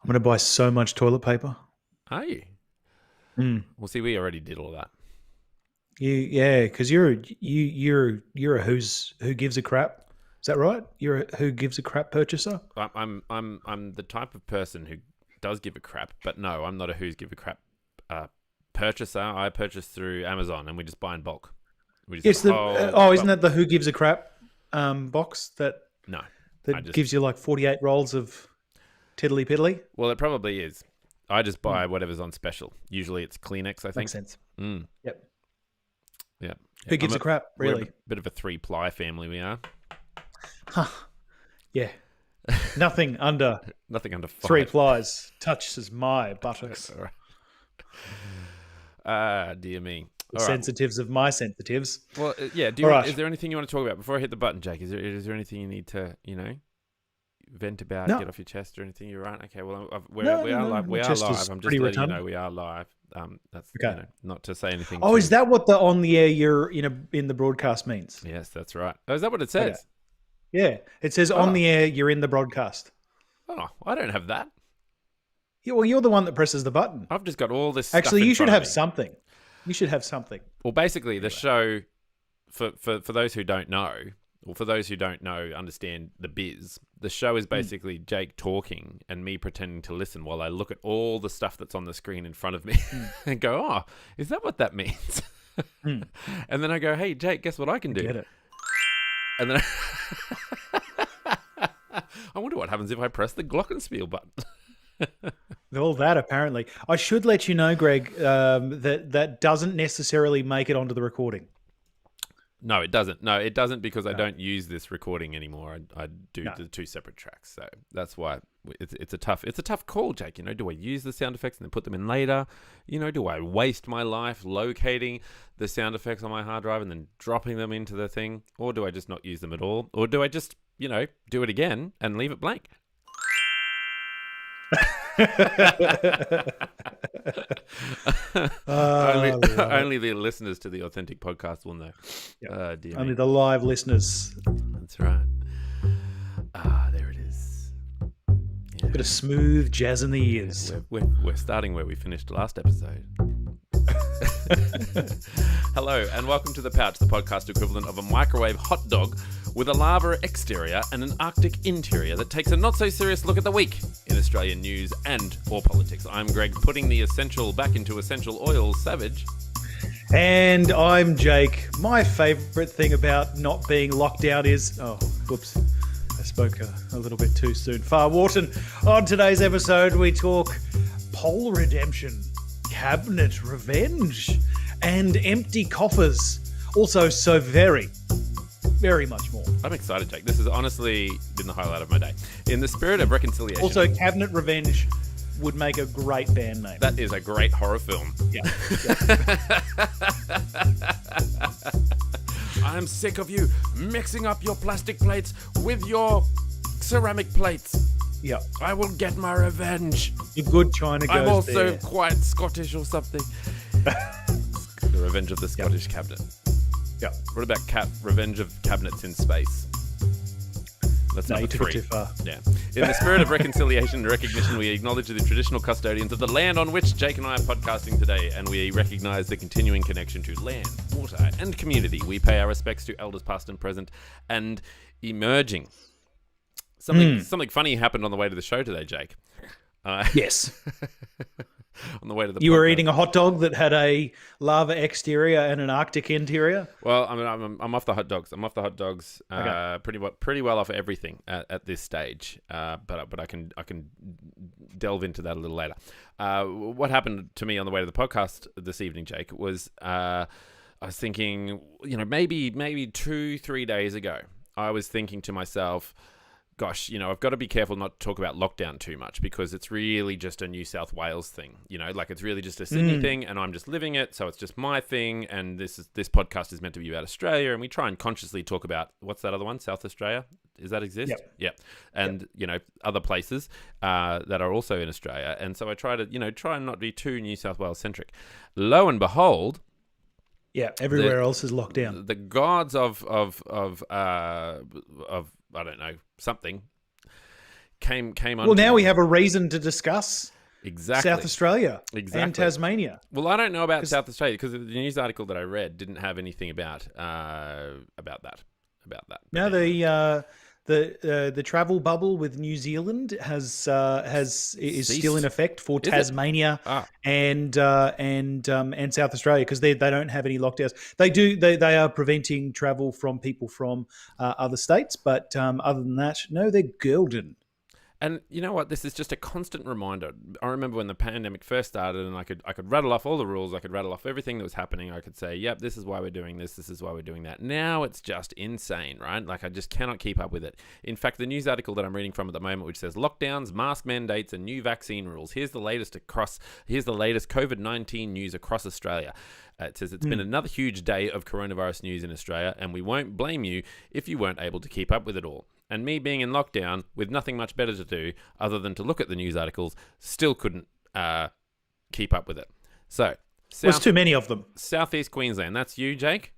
going to buy so much toilet paper. Are you? Mm. Well, see, we already did all that. Because you're a who gives a crap. Is that right? You're a who gives a crap purchaser. I'm the type of person who does give a crap, but no, I'm not a who's give a crap purchaser. I purchase through Amazon, and we just buy in bulk. We just isn't that the who gives a crap box that gives you like 48 rolls of tiddly piddly? Well, it probably is. I just buy whatever's on special. Usually it's Kleenex, I think. Makes sense. Yep. Yeah. Who gives a crap, really? We're a bit of a 3-ply family, we are. Huh. Yeah. Nothing under 5. 3 plies touches my buttocks. Dear me. The sensitives of my sensitives. Well, yeah. Is there anything you want to talk about before I hit the button, Jake? Is there anything you need to, vent about, get off your chest or anything? You're right. Okay. Well, we are live. We are live. I'm just letting you know we are live. That's okay. Not to say anything. Oh, is that what the on the air you're in the broadcast means? Yes, that's right. Oh, is that what it says? Okay. Yeah, it says on the air you're in the broadcast. Oh, I don't have that. Yeah, well, you're the one that presses the button. I've just got all this. Actually, stuff you should have something. You should have something. Well, basically, the show for those who don't know. Well, for those who don't know, understand the biz, the show is basically Jake talking and me pretending to listen while I look at all the stuff that's on the screen in front of me and go, oh, is that what that means? And then I go, hey, Jake, guess what I can do? Get it. And then I wonder what happens if I press the glockenspiel button. All that, apparently. I should let you know, Greg, that doesn't necessarily make it onto the recording. No, it doesn't. No, it doesn't because I don't use this recording anymore. I do the 2 separate tracks, so that's why it's a tough call, Jake. Do I use the sound effects and then put them in later? Do I waste my life locating the sound effects on my hard drive and then dropping them into the thing, or do I just not use them at all, or do I just do it again and leave it blank? Only the listeners to the Authentic Podcast will know. Yep. Only the live listeners. That's right. There it is. Yeah. Bit of smooth jazz in the ears. We're starting where we finished last episode. Hello and welcome to The Pouch, the podcast equivalent of a microwave hot dog with a lava exterior and an Arctic interior that takes a not-so-serious look at the week in Australian news and or politics. I'm Greg, putting the essential back into essential oil, Savage. And I'm Jake. My favourite thing about not being locked down is... Oh, whoops. I spoke a little bit too soon. Far Wharton. On today's episode, we talk poll redemption, cabinet revenge, and empty coffers. Also, so very much more. I'm excited, Jake. This has honestly been the highlight of my day. In the spirit of reconciliation. Also, Cabinet Revenge would make a great band name. That is a great horror film. Yeah. I'm sick of you mixing up your plastic plates with your ceramic plates. Yeah. I will get my revenge. Your good China goes I'm also there. quite Scottish or something. The Revenge of the Scottish Cabinet. Yeah. What about Revenge of Cabinets in Space? That's number 3. Too far. Yeah. In the spirit of reconciliation and recognition, we acknowledge the traditional custodians of the land on which Jake and I are podcasting today, and we recognise the continuing connection to land, water, and community. We pay our respects to elders past and present and emerging. Something funny happened on the way to the show today, Jake. Yes. On the way to the You were eating a hot dog that had a lava exterior and an Arctic interior? Well, I'm off the hot dogs. I'm off the hot dogs. Okay. Pretty well off everything at this stage. But I can delve into that a little later. What happened to me on the way to the podcast this evening, Jake, was I was thinking, maybe 2-3 days ago, I was thinking to myself, gosh, I've got to be careful not to talk about lockdown too much because it's really just a New South Wales thing. It's really just a Sydney thing, and I'm just living it, so it's just my thing. And this podcast is meant to be about Australia, and we try and consciously talk about what's that other one, South Australia? Does that exist? Yep. And other places that are also in Australia. And so I try and not be too New South Wales centric. Lo and behold. Yeah, everywhere else is locked down. The gods of I don't know, something, came on. Well, now we have a reason to discuss exactly South Australia exactly and Tasmania. Well, I don't know about South Australia because the news article that I read didn't have anything about that. No, the travel bubble with New Zealand is still in effect for Tasmania and South Australia because they don't have any lockdowns. They are preventing travel from people from other states, but other than that, no, they're golden. And you know what? This is just a constant reminder. I remember when the pandemic first started, and I could rattle off all the rules. I could rattle off everything that was happening. I could say, "Yep, this is why we're doing this. This is why we're doing that." Now it's just insane, right? Like I just cannot keep up with it. In fact, the news article that I'm reading from at the moment, which says lockdowns, mask mandates, and new vaccine rules. Here's the latest COVID-19 news across Australia. It says it's been another huge day of coronavirus news in Australia, and we won't blame you if you weren't able to keep up with it all. And me being in lockdown with nothing much better to do other than to look at the news articles, still couldn't keep up with it. So, There's too many of them. Southeast Queensland, that's you, Jake?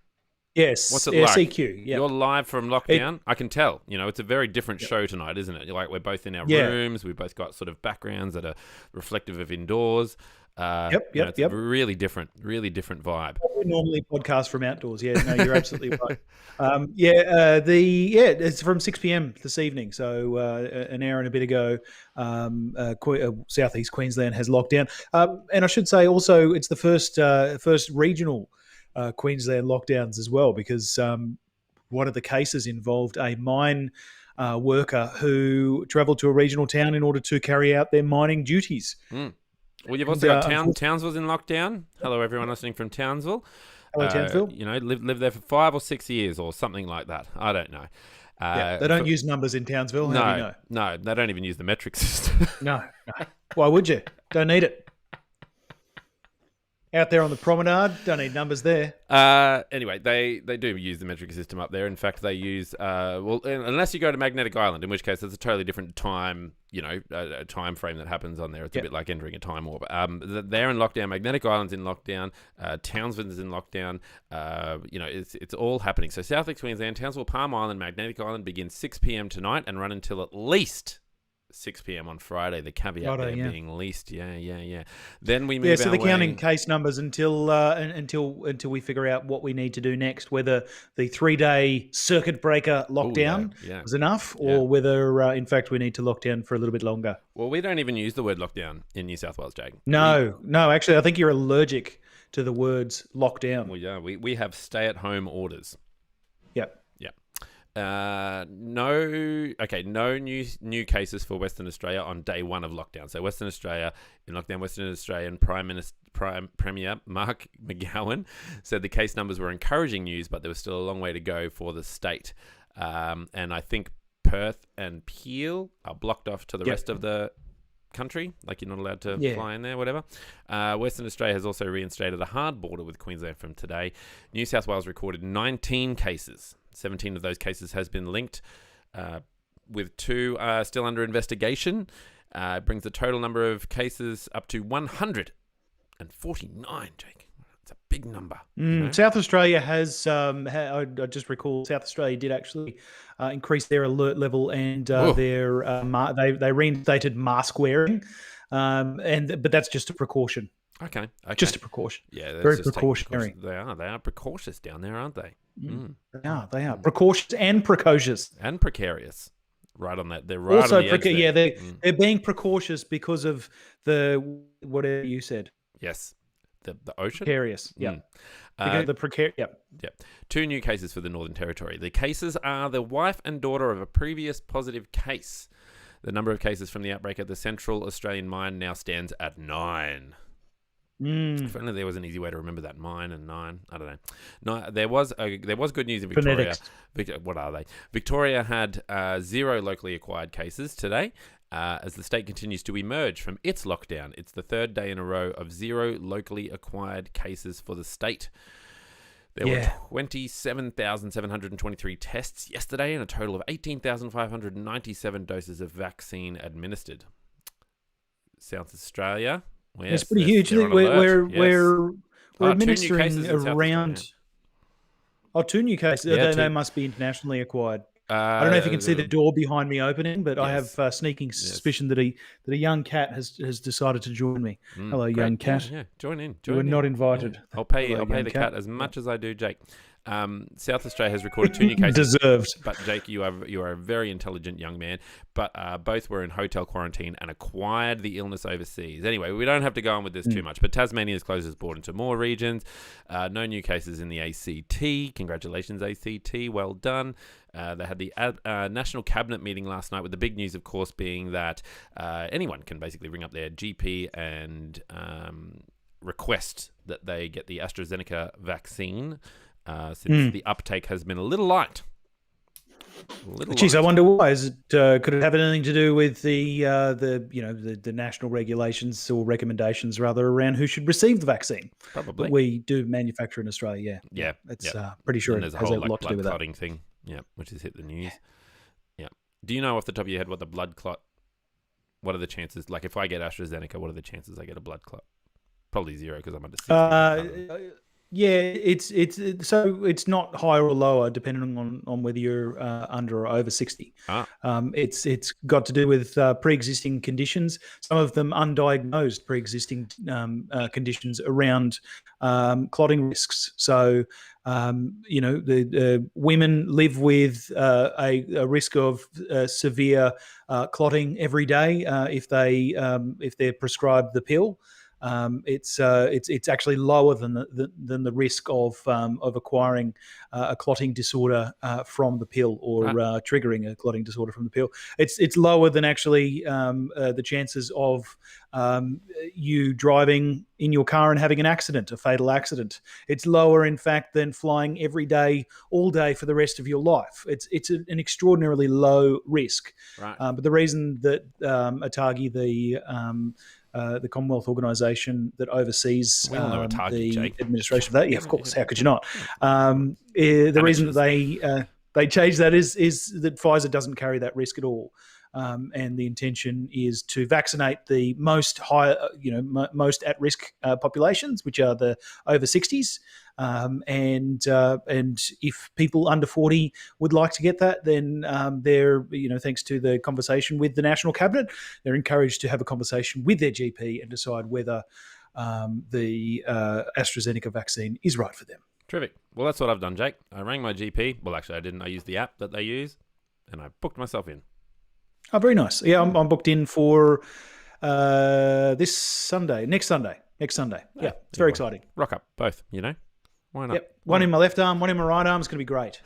Yes. What's it like? CQ, yeah. You're live from lockdown. I can tell. You know, it's a very different show tonight, isn't it? Like we're both in our rooms. We've both got sort of backgrounds that are reflective of indoors. It's a really different vibe. We normally podcast from outdoors. Yeah, no, you're absolutely right. It's from 6 p.m. this evening, so an hour and a bit ago, Southeast Queensland has locked down. And I should say also, it's the first regional Queensland lockdowns as well, because one of the cases involved a mine worker who travelled to a regional town in order to carry out their mining duties. Well, you've also got Townsville's in lockdown. Hello, everyone listening from Townsville. Hello, Townsville. You know, live there for 5 or 6 years or something like that. I don't know. They don't use numbers in Townsville. No, they don't even use the metric system. No. Why would you? Don't need it. Out there on the promenade, don't need numbers there. Anyway, they do use the metric system up there. In fact, they use unless you go to Magnetic Island, in which case it's a totally different time, a time frame that happens on there. It's a bit like entering a time warp. They're in lockdown. Magnetic Island's in lockdown. Townsville's in lockdown. It's all happening. So South East Queensland, Townsville, Palm Island, Magnetic Island begins 6 p.m. tonight and run until at least 6 p.m. on Friday. The caveat being least. Yeah. Then we move. So they're counting case numbers until we figure out what we need to do next. Whether the 3-day circuit breaker lockdown was enough, or whether in fact we need to lock down for a little bit longer. Well, we don't even use the word lockdown in New South Wales, Jake. No. Actually, I think you're allergic to the words lockdown. Well, yeah, we have stay-at-home orders. Yep. No new cases for Western Australia on day one of lockdown. So Western Australia in lockdown. Western Australian Premier Mark McGowan said the case numbers were encouraging news, but there was still a long way to go for the state. And I think Perth and Peel are blocked off to the rest of the country, like you're not allowed to fly in there, whatever. Western Australia has also reinstated a hard border with Queensland from today. New South Wales recorded 19 cases. 17 of those cases has been linked, with 2 still under investigation. Brings the total number of cases up to 149, Jake. It's a big number. South Australia has, I just recall, South Australia did actually increase their alert level and they reinstated mask wearing, but that's just a precaution. Okay. Just a precaution. Yeah, very precautionary. They are precautious down there, aren't they? They are precautious and precocious and precarious. Right on that. They're right also on the edge there. They're being precautious because of the whatever you said. Yes, the ocean. Precarious. Yeah. The precarious. Yep. 2 new cases for the Northern Territory. The cases are the wife and daughter of a previous positive case. The number of cases from the outbreak at the Central Australian mine now stands at 9. If only there was an easy way to remember that. 9 and 9. I don't know. No, there was good news in Victoria. What are they? Victoria had 0 locally acquired cases today, as the state continues to emerge from its lockdown. It's the 3rd day in a row of 0 locally acquired cases for the state. There were 27,723 tests yesterday and a total of 18,597 doses of vaccine administered. South Australia. It's pretty huge. We're administering around 2 new cases. They must be internationally acquired. I don't know if you can see the door behind me opening, but I Yes. have sneaking suspicion that a young cat has decided to join me. Hello, Great. young cat. Yeah, join in. You are not invited. Yeah. I'll pay Hello, young the cat. cat as much as I do Jake. South Australia has recorded 2 new cases. Deserved. But Jake, you are a very intelligent young man. But both were in hotel quarantine and acquired the illness overseas. Anyway, we don't have to go on with this too much. But Tasmania has closed its border into more regions. No new cases in the ACT. Congratulations, ACT. Well done. They had the National Cabinet meeting last night with the big news, of course, being that anyone can basically ring up their GP and request that they get the AstraZeneca vaccine. Since the uptake has been a little light. Geez, I wonder why. Is it could it have anything to do with the national regulations or recommendations rather around who should receive the vaccine? Probably. That we do manufacture in Australia. Yeah. It's pretty sure And it there's a has whole a lot to do blood with that. clotting thing. Yeah, which has hit the news. Yeah. Do you know off the top of your head what the blood clot? What are the chances? Like, if I get AstraZeneca, what are the chances I get a blood clot? Probably 0 because I'm under 60. Yeah, it's not higher or lower depending on whether you're under or over 60. It's got to do with pre-existing conditions. Some of them undiagnosed pre-existing conditions around clotting risks. So the women live with a risk of severe clotting every day if they're prescribed the pill. It's actually lower than the risk of acquiring a clotting disorder from the pill or triggering a clotting disorder from the pill. It's lower than actually the chances of you driving in your car and having an accident, a fatal accident. It's lower, in fact, than flying every day, all day for the rest of your life. It's an extraordinarily low risk. Right. But the reason that ATAGI, the Commonwealth organisation that oversees the administration of that. Yeah, of course. How could you not? The reason that they changed that is that Pfizer doesn't carry that risk at all. And the intention is to vaccinate the most at-risk populations, which are the over 60s. And if people under 40 would like to get that, then they're, thanks to the conversation with the National Cabinet, they're encouraged to have a conversation with their GP and decide whether the AstraZeneca vaccine is right for them. Terrific. Well, that's what I've done, Jake. I rang my GP. Well, actually, I didn't. I used the app that they use, and I booked myself in. Oh, very nice. Yeah, I'm booked in for next Sunday. Yeah, it's very exciting. Rock up, both, Why not? Yep. One in my left arm, one in my right arm. It's going to be great.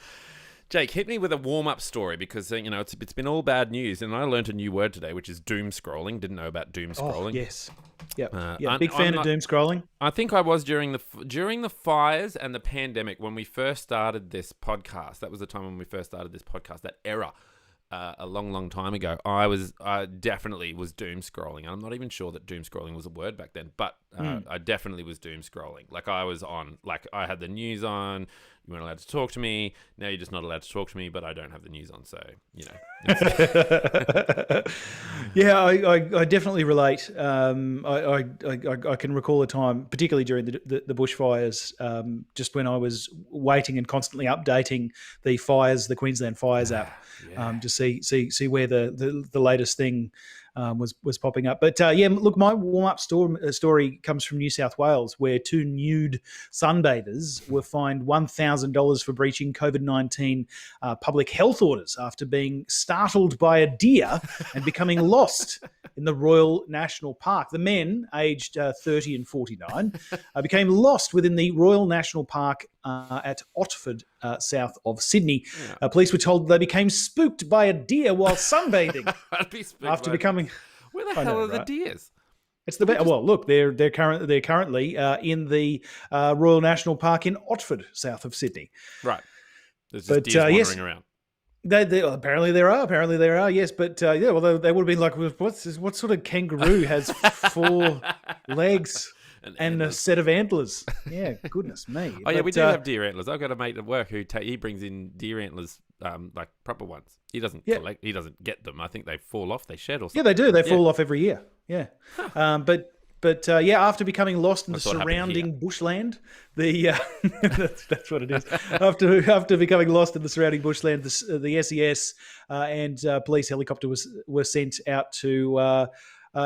Jake, hit me with a warm-up story because, it's been all bad news, and I learned a new word today, which is doom scrolling. Didn't know about doom scrolling. Oh, yes. Yep. Big fan of doom scrolling. I think I was during the fires and the pandemic when we first started this podcast. That was the time when we first started this podcast, that era. A long time ago, I definitely was doom scrolling. I'm not even sure that doom scrolling was a word back then, but I definitely was doom scrolling. Like I was on, like I had the news on. You weren't allowed to talk to me. Now you're just not allowed to talk to me, but I don't have the news on, so Yeah, I definitely relate. I can recall a time, particularly during the bushfires, just when I was waiting and constantly updating the Queensland Fires app, to see where the latest thing was popping up. But look, my warm-up story comes from New South Wales, where 2 nude sunbathers were fined $1,000 for breaching COVID-19 public health orders after being startled by a deer and becoming lost in the Royal National Park. The men, aged 30 and 49, became lost within the Royal National Park at Otford, south of Sydney. Police were told they became spooked by a deer while sunbathing after becoming. Where the hell are the deers? It's the best. Well, look, they're currently in the Royal National Park in Otford, south of Sydney. Right. There's just deers wandering around. They apparently there are, yes, but well, they would have been like, what sort of kangaroo has 4 legs and a set of antlers? Yeah, goodness me. Oh yeah, we do have deer antlers. I've got a mate at work who he brings in deer antlers, like proper ones. He doesn't collect. He doesn't get them. I think they fall off. They shed or something. Yeah, they do. They fall off every year. Yeah, but But after becoming lost in That's the what happened surrounding bushland, that's what it is. After becoming lost in the surrounding bushland, the SES and police helicopter were sent out to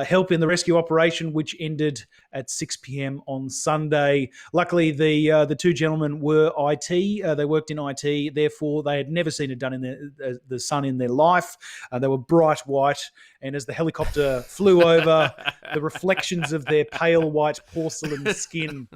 help in the rescue operation, which ended at 6 p.m. on Sunday. Luckily, the two gentlemen were IT. They worked in IT, therefore they had never seen the sun in their life. They were bright white, and as the helicopter flew over, the reflections of their pale white porcelain skin.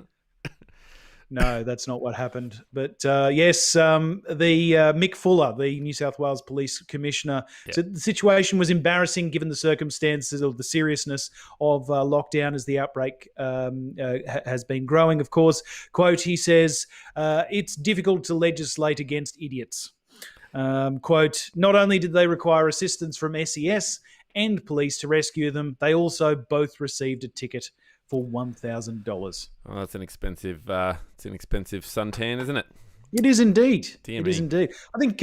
No, that's not what happened. But yes, Mick Fuller, the New South Wales Police Commissioner, said the situation was embarrassing given the circumstances or the seriousness of lockdown as the outbreak has been growing, of course. Quote, he says, it's difficult to legislate against idiots. Quote, not only did they require assistance from SES and police to rescue them, they also both received a ticket for $1,000. Oh, that's an expensive suntan, isn't it? It is indeed. Dear it me. is indeed. I think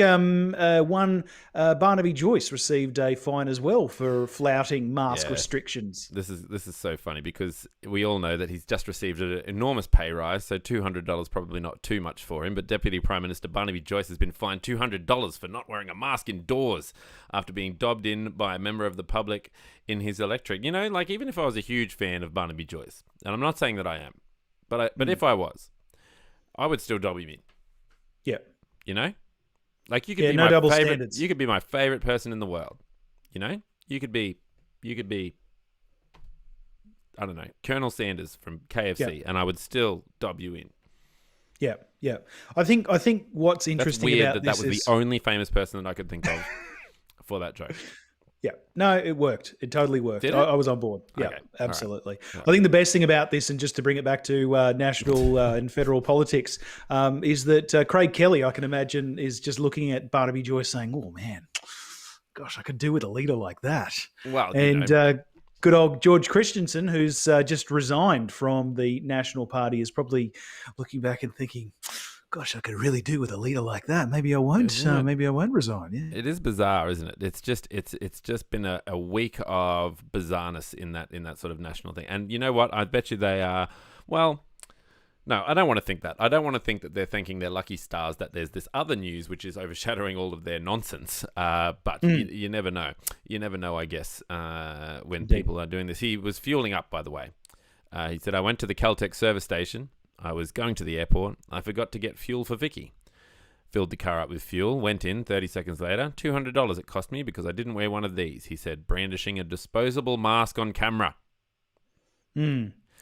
one Barnaby Joyce received a fine as well for flouting mask restrictions. This is so funny because we all know that he's just received an enormous pay rise, so $200 probably not too much for him. But Deputy Prime Minister Barnaby Joyce has been fined $200 for not wearing a mask indoors after being dobbed in by a member of the public in his electorate. You know, like even if I was a huge fan of Barnaby Joyce, and I'm not saying that I am, but if I was, I would still dob him in. Yeah. You know? Like you could be no my double favorite standards. you could be my favorite person in the world. You know? You could be I don't know, Colonel Sanders from KFC and I would still dob you in. Yeah, yeah. I think what's interesting That's weird about that this was is the only famous person that I could think of for that joke. Yeah, no, it worked. It totally worked. Did it? I was on board. Yeah, Okay. absolutely. All right. I think the best thing about this, and just to bring it back to national and federal politics, is that Craig Kelly, I can imagine, is just looking at Barnaby Joyce saying, oh, man, gosh, I could do with a leader like that. Well, and good old George Christensen, who's just resigned from the National Party, is probably looking back and thinking, gosh, I could really do with a leader like that. Maybe I won't. Maybe I won't resign. Yeah. It is bizarre, isn't it? It's just been a week of bizarreness in that sort of national thing. And you know what? I bet you they are. Well, no, I don't want to think that. I don't want to think that they're thanking their lucky stars that there's this other news which is overshadowing all of their nonsense. But you never know. You never know, I guess, when people are doing this. He was fueling up, by the way. He said, I went to the Caltex service station. I was going to the airport. I forgot to get fuel for Vicky. Filled the car up with fuel, went in 30 seconds later. $200 it cost me because I didn't wear one of these, he said, brandishing a disposable mask on camera.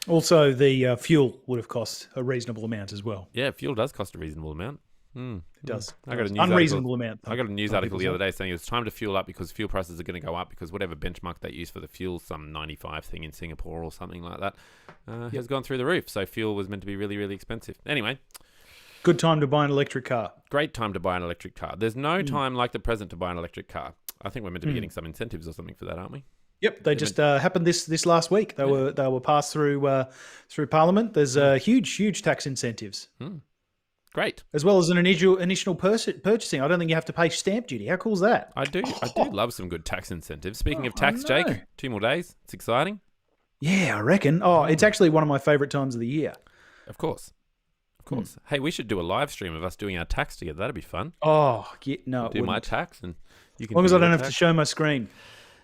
Also, the fuel would have cost a reasonable amount as well. Yeah, fuel does cost a reasonable amount. It does. I got a news unreasonable amount. I got a news article the other day saying it's time to fuel up because fuel prices are going to go up because whatever benchmark they use for the fuel, some 95 thing in Singapore or something like that, has gone through the roof. So fuel was meant to be really, really expensive. Anyway. Good time to buy an electric car. Great time to buy an electric car. There's no time like the present to buy an electric car. I think we're meant to be getting some incentives or something for that, aren't we? Yep, they just happened this last week. They were passed through Parliament. There's huge tax incentives. Great. As well as an initial purchasing. I don't think you have to pay stamp duty. How cool is that? I do love some good tax incentives. Speaking of tax, Jake, 2 more days. It's exciting. Yeah, I reckon. Oh, it's actually one of my favourite times of the year. Of course. Hey, we should do a live stream of us doing our tax together. That'd be fun. Oh, yeah, no, I'll do my tax and you can. As long as I don't have tax. to show my screen.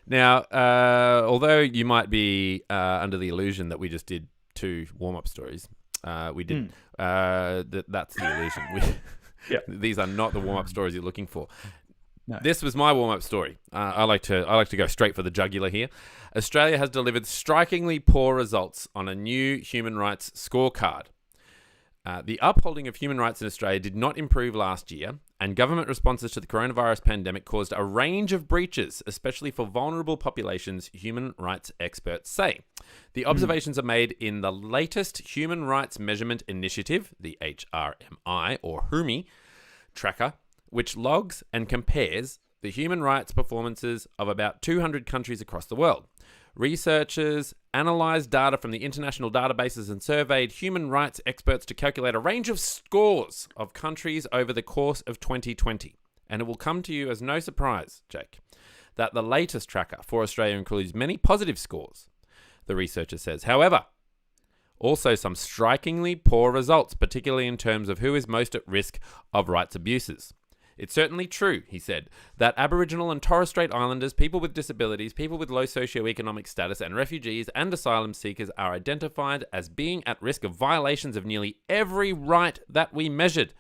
Now, although you might be under the illusion that we just did 2 warm-up stories, we didn't. That's the illusion. These are not the warm-up stories you're looking for. No. This was my warm-up story. I like to go straight for the jugular here. Australia has delivered strikingly poor results on a new human rights scorecard. The upholding of human rights in Australia did not improve last year, and government responses to the coronavirus pandemic caused a range of breaches, especially for vulnerable populations, human rights experts say. The observations are made in the latest Human Rights Measurement Initiative, the HRMI, or HUMI, tracker, which logs and compares the human rights performances of about 200 countries across the world. Researchers analysed data from the international databases and surveyed human rights experts to calculate a range of scores of countries over the course of 2020. And it will come to you as no surprise, Jake, that the latest tracker for Australia includes many positive scores. the researcher says. However, also some strikingly poor results, particularly in terms of who is most at risk of rights abuses. It's certainly true, he said, that Aboriginal and Torres Strait Islanders, people with disabilities, people with low socioeconomic status, and refugees and asylum seekers are identified as being at risk of violations of nearly every right that we measured.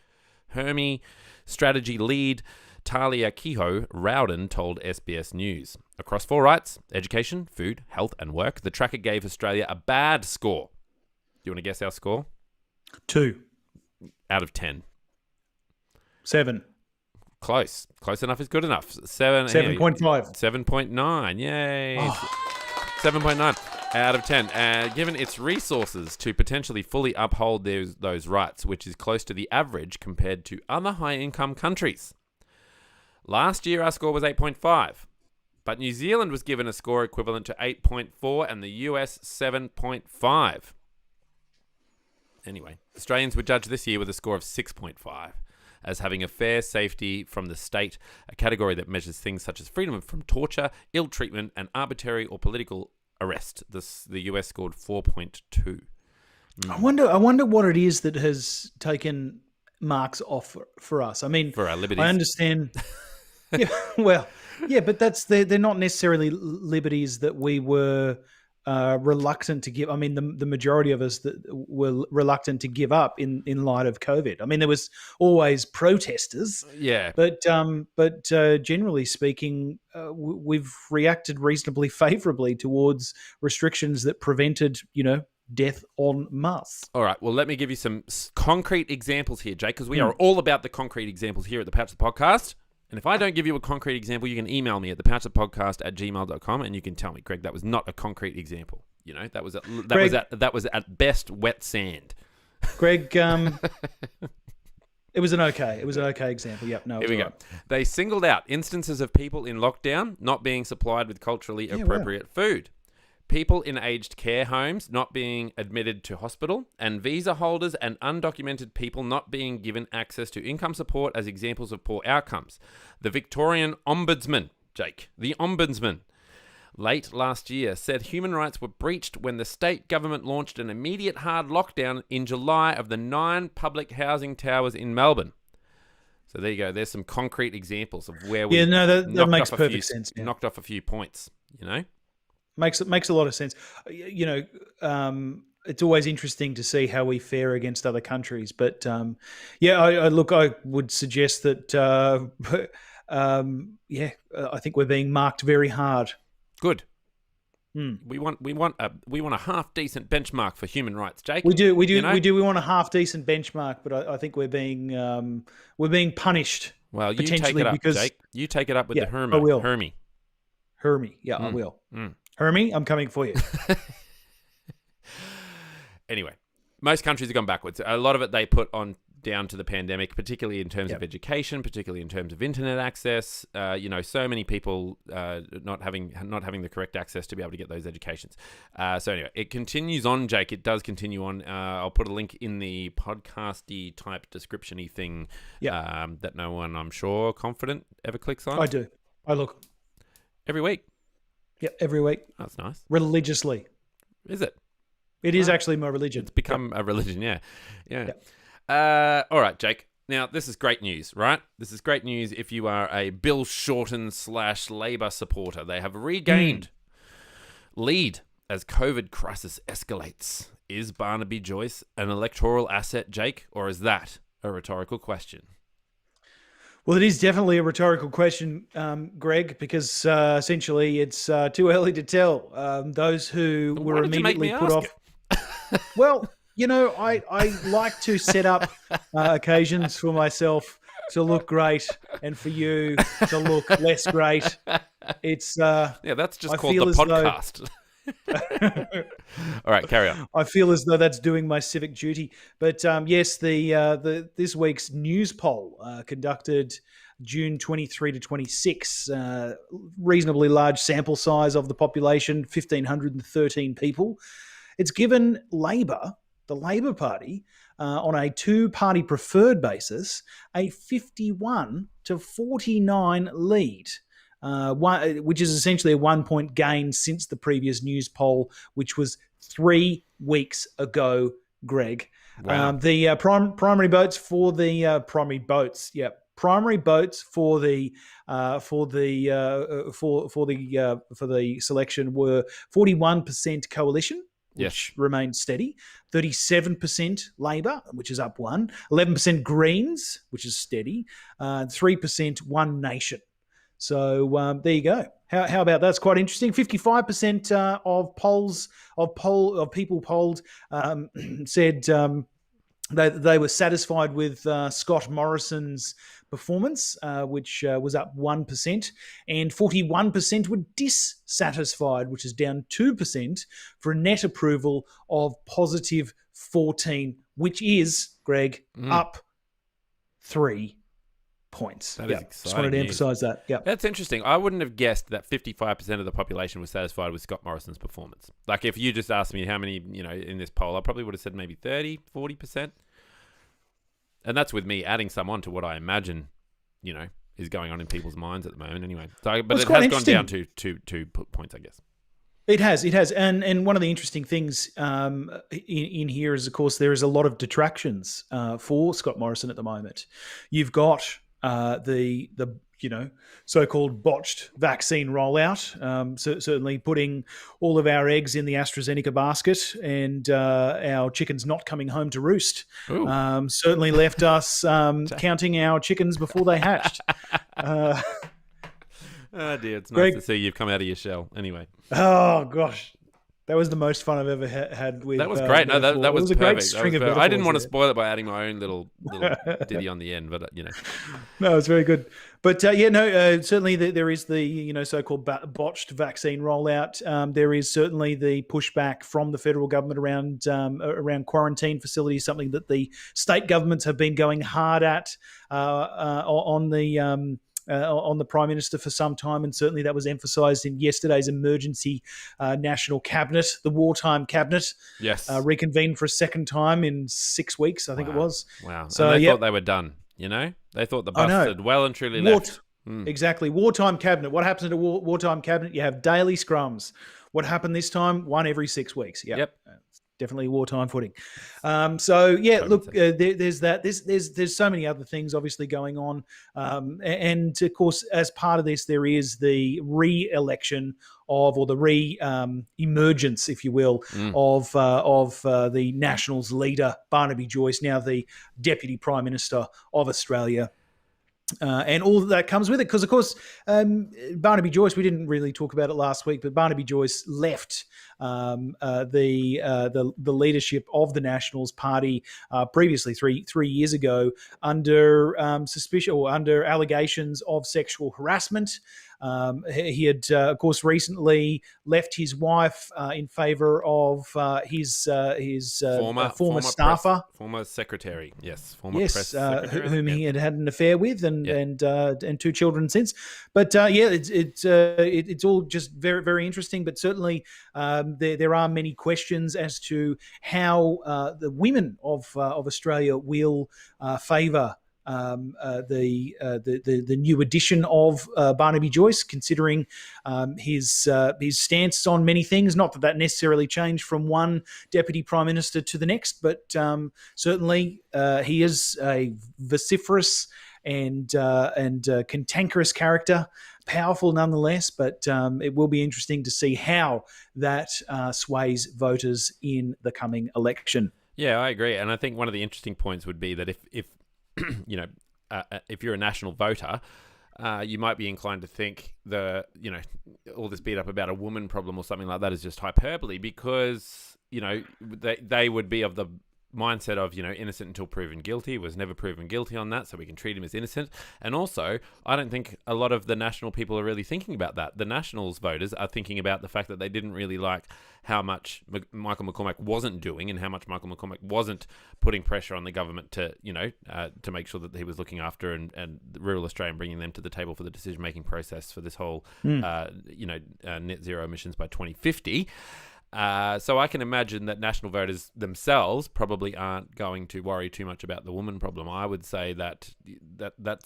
Hermy strategy lead Talia Kehoe Rowden told SBS News. Across 4 rights, education, food, health, and work, the tracker gave Australia a bad score. Do you want to guess our score? 2. Out of 10. 7. Close. Close enough is good enough. 7.5. 7.9. Yay. 7.9 out of 10. Given its resources to potentially fully uphold those rights, which is close to the average compared to other high-income countries. Last year, our score was 8.5. But New Zealand was given a score equivalent to 8.4 and the US 7.5. Anyway, Australians were judged this year with a score of 6.5 as having a fair safety from the state, a category that measures things such as freedom from torture, ill treatment, and arbitrary or political arrest. The US scored 4.2. I wonder what it is that has taken marks off for us. I mean, for our liberties. I understand. Yeah, well, yeah, but they're not necessarily liberties that we were reluctant to give. I mean, the majority of us that were reluctant to give up in light of COVID. I mean, there was always protesters. Yeah. But generally speaking, we've reacted reasonably favourably towards restrictions that prevented, death en masse. All right. Well, let me give you some concrete examples here, Jake, because we are all about the concrete examples here at the Pouch the Podcast. And if I don't give you a concrete example, you can email me at thepouchthepodcast@gmail.com and you can tell me, Greg, that was not a concrete example. That was at best wet sand. Greg, it was an okay example. Yep. No. Here we go. They singled out instances of people in lockdown not being supplied with culturally appropriate food, people in aged care homes not being admitted to hospital, and visa holders and undocumented people not being given access to income support as examples of poor outcomes. The Victorian Ombudsman, Jake, late last year said human rights were breached when the state government launched an immediate hard lockdown in July of the 9 public housing towers in Melbourne. So there you go. There's some concrete examples of where we that makes perfect sense. Yeah. Knocked off a few points, Makes a lot of sense. It's always interesting to see how we fare against other countries. But I would suggest that I think we're being marked very hard. Good. We want a half decent benchmark for human rights, Jake. We do. We want a half decent benchmark, but I think we're being punished. Well, you take it up, Jake. You take it up with the Hermy. I will. Hermy, yeah, I will. Hermy, I'm coming for you. Anyway, most countries have gone backwards. A lot of it they put on down to the pandemic, particularly in terms of education, particularly in terms of internet access. So many people not having the correct access to be able to get those educations. So anyway, it continues on, Jake. It does continue on. I'll put a link in the podcasty type description-y thing that no one, I'm sure, confident ever clicks on. I do. I look. Every week? Yeah, every week. That's nice. Religiously. Is it? It is actually my religion. It's become a religion, yeah. All right, Jake. Now, this is great news, right? This is great news if you are a Bill Shorten / Labour supporter. They have regained lead as COVID crisis escalates. Is Barnaby Joyce an electoral asset, Jake, or is that a rhetorical question? Well, it is definitely a rhetorical question, Greg, because essentially it's too early to tell. Those who were immediately put off. Well, I like to set up occasions for myself to look great and for you to look less great. It's that's just called the podcast. All right, carry on. I feel as though that's doing my civic duty. But yes, the this week's news poll conducted June 23 to 26, reasonably large sample size of the population, 1,513 people. It's given Labor, the Labor Party, on a two-party preferred basis, a 51 to 49 lead. which is essentially a 1 point gain since the previous news poll, which was 3 weeks ago, Greg. Wow. The primary votes for the primary votes, primary votes for the selection were 41% coalition, which remained steady, 37% Labor, which is up 1, 11% Greens, which is steady, 3% One Nation. So there you go. How about that? That's quite interesting. 55% of people polled said they were satisfied with Scott Morrison's performance, which was up 1%, and 41% were dissatisfied, which is down 2%, for a net approval of positive 14, which is, Greg, up 3 points. That is exciting. Just wanted to emphasise that. Yeah, that's interesting. I wouldn't have guessed that 55% of the population was satisfied with Scott Morrison's performance. Like, if you just asked me how many, in this poll, I probably would have said maybe 30, 40%. And that's with me adding some on to what I imagine, is going on in people's minds at the moment. Anyway, but it has gone down to 2 points, I guess. It has, and one of the interesting things in here is, of course, there is a lot of detractions for Scott Morrison at the moment. You've got the so-called botched vaccine rollout, certainly putting all of our eggs in the AstraZeneca basket, and our chickens not coming home to roost. Certainly left us counting our chickens before they hatched. Oh dear, it's nice to see you've come out of your shell. Anyway. Oh gosh. That was the most fun I've ever had with. That was great. No, that was a perfect. great string of metaphors. I didn't want to spoil it by adding my own little ditty on the end, but No, it's very good. But certainly there is the so-called botched vaccine rollout. There is certainly the pushback from the federal government around quarantine facilities, something that the state governments have been going hard at on the Prime Minister for some time, and certainly that was emphasised in yesterday's emergency national cabinet, the wartime cabinet. Yes, reconvened for a second time in 6 weeks, I think it was. Wow! So and they thought they were done. They thought the bus had well and truly left. Exactly, wartime cabinet. What happens to wartime cabinet? You have daily scrums. What happened this time? One every 6 weeks. Yep. Definitely wartime footing. There's that. There's so many other things obviously going on, and of course, as part of this, there is the re-election or the emergence, if you will, of the Nationals leader Barnaby Joyce, now the Deputy Prime Minister of Australia. And all that comes with it, because of course Barnaby Joyce, we didn't really talk about it last week, but Barnaby Joyce left the leadership of the Nationals Party previously three years ago under suspicion or under allegations of sexual harassment. He had, of course, recently left his wife in favour of his former staffer, former secretary, press secretary, whom he had an affair with, and 2 children since. But it's all just very, very interesting. But certainly there are many questions as to how the women of Australia will favour the new addition of Barnaby Joyce, considering his stance on many things. Not that necessarily changed from one deputy prime minister to the next, but certainly he is a vociferous and cantankerous character. Powerful nonetheless, but it will be interesting to see how that sways voters in the coming election. Yeah, I agree, and I think one of the interesting points would be that if if you're a national voter, you might be inclined to think all this beat up about a woman problem or something like that is just hyperbole, because they would be of the mindset of innocent until proven guilty. Was never proven guilty on that, so we can treat him as innocent. And also, I don't think a lot of the national people are really thinking about that. The Nationals voters are thinking about the fact that they didn't really like how much Michael McCormack wasn't doing, and how much Michael McCormack wasn't putting pressure on the government to to make sure that he was looking after and rural Australia, and bringing them to the table for the decision making process for this whole net zero emissions by 2050. So I can imagine that national voters themselves probably aren't going to worry too much about the woman problem. I would say that's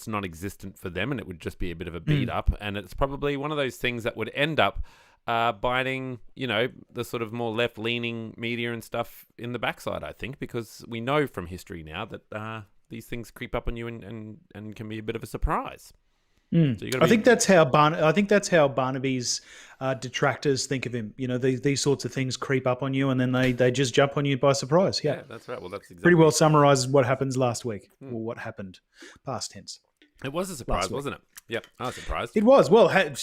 non-existent for them, and it would just be a bit of a beat up. And it's probably one of those things that would end up biting, the sort of more left-leaning media and stuff in the backside, I think, because we know from history now that these things creep up on you and can be a bit of a surprise. So I think that's how Barnaby's detractors think of him. These sorts of things creep up on you, and then they just jump on you by surprise. Yeah, that's right. Well, that's exactly pretty well summarises what happens last week, or what happened past tense. It was a surprise, wasn't it? Yep, I was surprised. It was. Well, had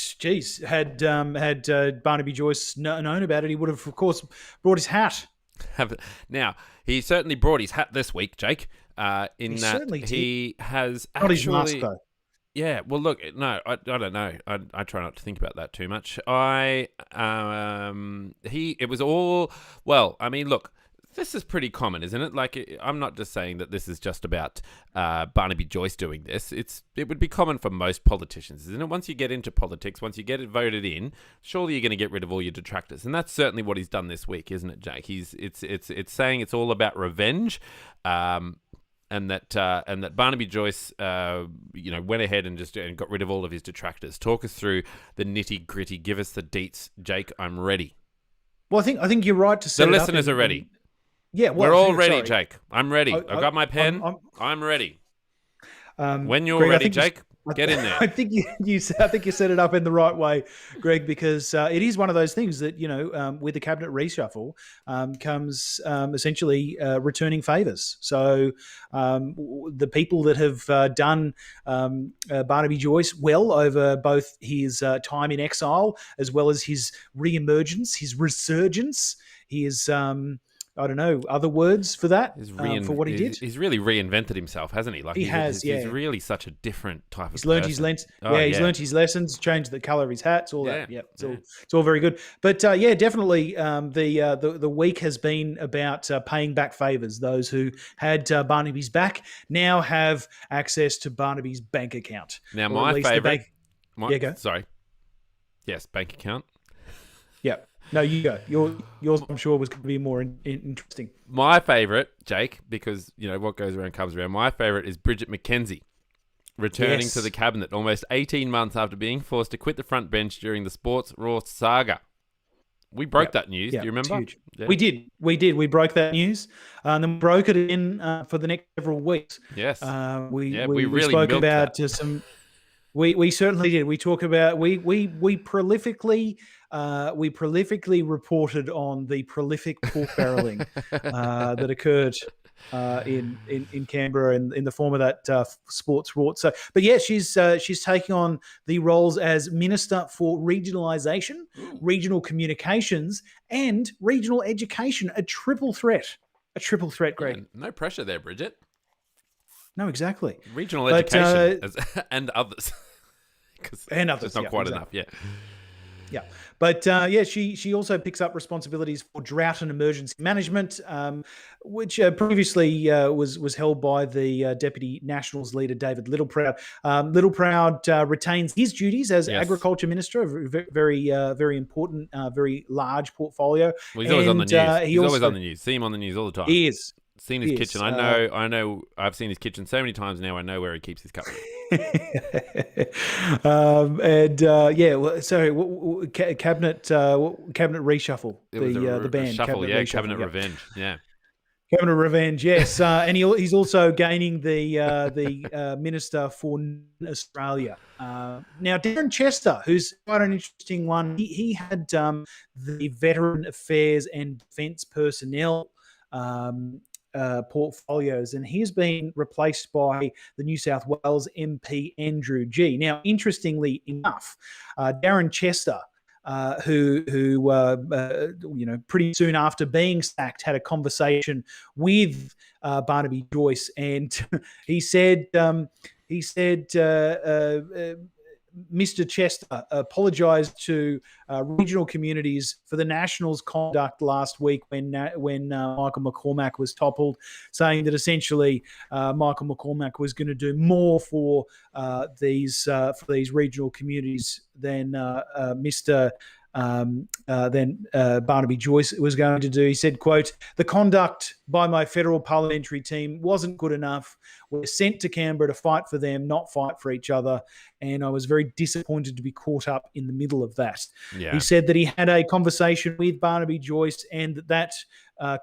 Barnaby Joyce known about it, he would have, of course, brought his hat. Now, he certainly brought his hat this week, Jake. He has not his mask, though. Yeah, well, look, no, I don't know. I try not to think about that too much. It was all, well, I mean, look, this is pretty common, isn't it? Like, I'm not just saying that this is just about Barnaby Joyce doing this. It would be common for most politicians, isn't it? Once you get into politics, once you get it voted in, surely you're going to get rid of all your detractors, and that's certainly what he's done this week, isn't it, Jake? It's saying it's all about revenge. And that Barnaby Joyce, went ahead and got rid of all of his detractors. Talk us through the nitty gritty. Give us the deets, Jake. I'm ready. Well, I think you're right to say the listeners are ready. Yeah, well, we're all ready, Jake. I'm ready. I've got my pen. I'm ready. When you're ready, Jake. Get in there. I think you set it up in the right way, Greg, because it is one of those things that, with the cabinet reshuffle comes essentially returning favours. So the people that have done Barnaby Joyce well over both his time in exile as well as his re-emergence, his resurgence, his I don't know, other words for that, for what he did. He's really reinvented himself, hasn't he? Like he's really such a different type of person. He's learned his lessons, changed the colour of his hats, all that. Yeah, it's all very good. But definitely the week has been about paying back favours. Those who had Barnaby's back now have access to Barnaby's bank account. Now, my favourite... go. Sorry. Yes, bank account. Yeah. No, you go. Yours, I'm sure, was going to be more interesting. My favourite, Jake, because, what goes around comes around, my favourite is Bridget McKenzie returning to the cabinet almost 18 months after being forced to quit the front bench during the Sports Raw saga. We broke that news. Do you remember? Huge. Yeah. We did. We broke that news, and then broke it in for the next several weeks. Yes. We really spoke about some... We certainly did. We talk about we prolifically reported on the prolific pork barreling that occurred in Canberra in the form of that sports rort. So, but yeah, she's taking on the roles as Minister for Regionalisation, Regional Communications, and Regional Education. A triple threat, Greg. Yeah, no pressure there, Bridget. No, exactly. Regional education and others. And others. It's not quite enough, yeah. Yeah. But she also picks up responsibilities for drought and emergency management, which previously was held by the Deputy Nationals leader, David Littleproud. Littleproud retains his duties as Agriculture Minister, a very important, very large portfolio. Well, he's always on the news. He's always on the news. See him on the news all the time. He is. Seen his kitchen. I know. I've seen his kitchen so many times now. I know where he keeps his cutlery. Cabinet reshuffle. The band shuffle, cabinet reshuffle, cabinet revenge. Yeah. Cabinet revenge, yes, and he's also gaining the Minister for Australia. Now, Darren Chester, who's quite an interesting one, he had the Veteran Affairs and Defence Personnel portfolios, and he's been replaced by the New South Wales MP Andrew Gee. Now, interestingly enough, Darren Chester, who pretty soon after being sacked, had a conversation with Barnaby Joyce, and he said Mr. Chester apologised to regional communities for the Nationals' conduct last week when Michael McCormack was toppled, saying that essentially Michael McCormack was going to do more for these regional communities than Mr. than Barnaby Joyce was going to do. He said, quote, "The conduct by my federal parliamentary team wasn't good enough. We're sent to Canberra to fight for them, not fight for each other. And I was very disappointed to be caught up in the middle of that." Yeah. He said that he had a conversation with Barnaby Joyce and that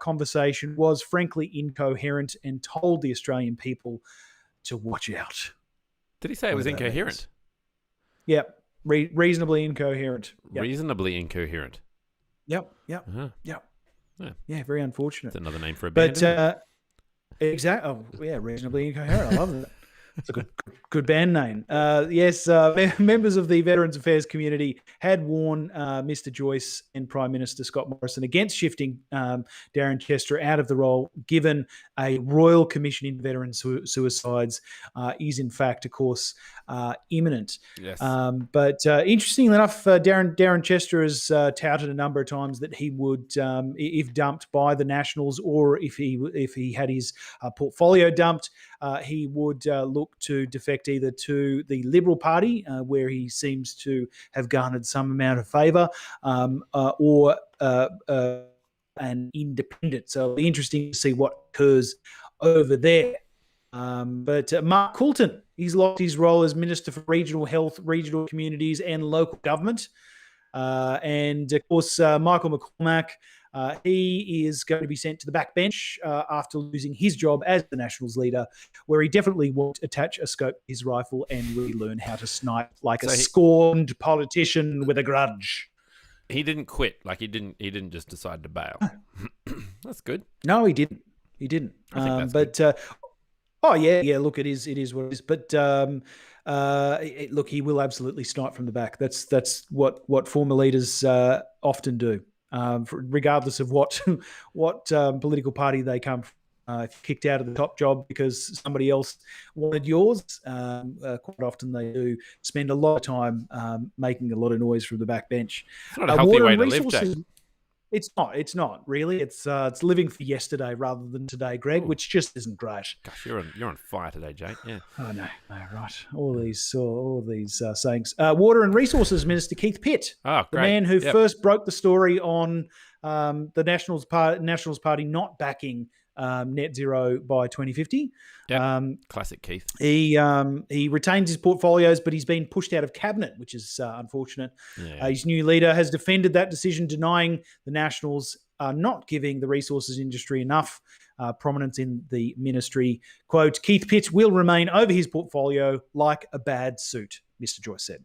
conversation was frankly incoherent and told the Australian people to watch out. Did he say it was Whatever that incoherent? means. Yep. Reasonably incoherent. Yep. Reasonably incoherent. Yep. Uh-huh. Yep. Yeah. Yeah, very unfortunate. That's another name for a band. But exactly. Oh, yeah, reasonably incoherent. I love that. It's a good band name. Yes, members of the Veterans Affairs community had warned Mr. Joyce and Prime Minister Scott Morrison against shifting Darren Chester out of the role, given a Royal Commission into Veteran Suicides is in fact, of course, imminent. Yes. But interestingly enough, Darren Chester has touted a number of times that he would, if dumped by the Nationals or if he had his portfolio dumped, he would look to defect either to the Liberal Party, where he seems to have garnered some amount of favour, or an independent. So it'll be interesting to see what occurs over there. But Mark Coulton, he's lost his role as Minister for Regional Health, Regional Communities and Local Government. And of course, Michael McCormack, he is going to be sent to the backbench after losing his job as the Nationals leader, where he definitely won't attach a scope to his rifle and relearn how to snipe like a scorned politician with a grudge. He didn't quit. Like he didn't just decide to bail. That's good. No, he didn't. He didn't. I think that's good. Oh yeah. Look, it is what it is. But look, he will absolutely snipe from the back. That's what former leaders often do, regardless of what political party they come from. Kicked out of the top job because somebody else wanted yours. Quite often they do spend a lot of time making a lot of noise from the back bench. It's not a healthy way to live, Jake. It's not really. It's living for yesterday rather than today, Greg, which just isn't great. Gosh, you're on fire today, Jake. Yeah. Oh no, right. All these sayings. Water and Resources Minister Keith Pitt, Oh, the great. man who Yep. first broke the story on the Nationals Party not backing net zero by 2050. Yep. Classic Keith. He retains his portfolios, but he's been pushed out of cabinet, which is unfortunate. Yeah. His new leader has defended that decision, denying the Nationals are not giving the resources industry enough prominence in the ministry. Quote, "Keith Pitt will remain over his portfolio like a bad suit," Mr. Joyce said.